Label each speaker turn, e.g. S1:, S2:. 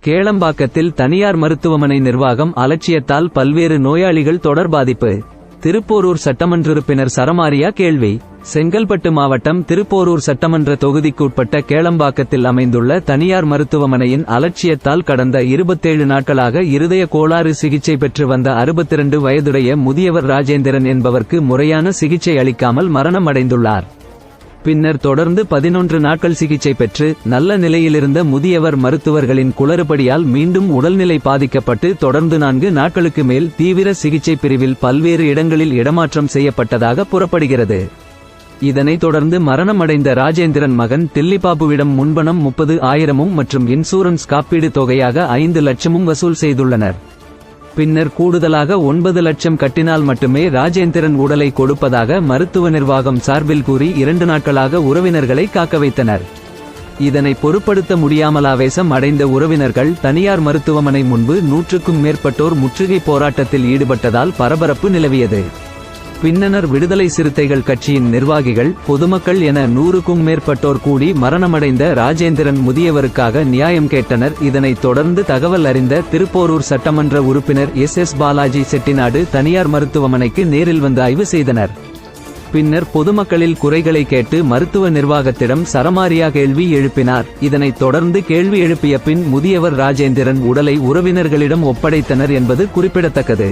S1: கேளம்பாக்கத்தில் தனியார் மருத்துவமனை நிர்வாகம் அலட்சியத்தால் பல்வேறு நோயாளிகள் தொடர் பாதிப்பு. திருப்போரூர் சட்டமன்ற உறுப்பினர் சரமாரியா கேள்வி. செங்கல்பட்டு மாவட்டம் திருப்போரூர் சட்டமன்ற தொகுதிக்குட்பட்ட கேளம்பாக்கத்தில் அமைந்துள்ள தனியார் மருத்துவமனையின் அலட்சியத்தால் கடந்த 27 நாட்களாக இருதய கோளாறு சிகிச்சை பெற்று வந்த 62 வயதுடைய முதியவர் ராஜேந்திரன் என்பவருக்கு முறையான சிகிச்சை அளிக்காமல் மரணம் அடைந்துள்ளார். பின்னர் தொடர்ந்து 11 நாட்கள் சிகிச்சை பெற்று நல்ல நிலையிலிருந்த முதியவர் மருத்துவர்களின் குளறுபடியால் மீண்டும் உடல்நிலை பாதிக்கப்பட்டு தொடர்ந்து 4 நாட்களுக்கு மேல் தீவிர சிகிச்சை பிரிவில் பல்வேறு இடங்களில் இடமாற்றம் செய்யப்பட்டதாக புறப்படுகிறது. இதனைத் தொடர்ந்து மரணமடைந்த ராஜேந்திரன் மகன் தில்லிபாபுவிடம் முன்பணம் 30,000 மற்றும் இன்சூரன்ஸ் காப்பீடு தொகையாக 5 லட்சமும் வசூல் செய்துள்ளனர். பின்னர் கூடுதலாக 9 லட்சம் கட்டினால் மட்டுமே ராஜேந்திரன் உடலை கொடுப்பதாக மருத்துவ நிர்வாகம் சார்பில் கூறி 2 நாட்களாக உறவினர்களை காக்க வைத்தனர். இதனை பொருட்படுத்த முடியாமல் ஆவேசம் அடைந்த உறவினர்கள் தனியார் மருத்துவமனை முன்பு 100க்கும் மேற்பட்டோர் முற்றுகை போராட்டத்தில் ஈடுபட்டதால் பரபரப்பு நிலவியது. பின்னர் விடுதலை சிறுத்தைகள் கட்சியின் நிர்வாகிகள், பொதுமக்கள் என 100க்கும் மேற்பட்டோர் கூடி மரணமடைந்த ராஜேந்திரன் முதியவருக்காக நியாயம் கேட்டனர். இதனைத் தொடர்ந்து தகவல் அறிந்த திருப்போரூர் சட்டமன்ற உறுப்பினர் எஸ். பாலாஜி செட்டிநாடு தனியார் மருத்துவமனைக்கு நேரில் வந்து ஆய்வு செய்தனர். பின்னர் பொதுமக்களில் குறைகளை கேட்டு மருத்துவ நிர்வாகத்திடம் சரமாரியா கேள்வி எழுப்பினார். இதனைத் தொடர்ந்து கேள்வி எழுப்பிய பின் முதியவர் ராஜேந்திரன் உடலை உறவினர்களிடம் ஒப்படைத்தனர் என்பது குறிப்பிடத்தக்கது.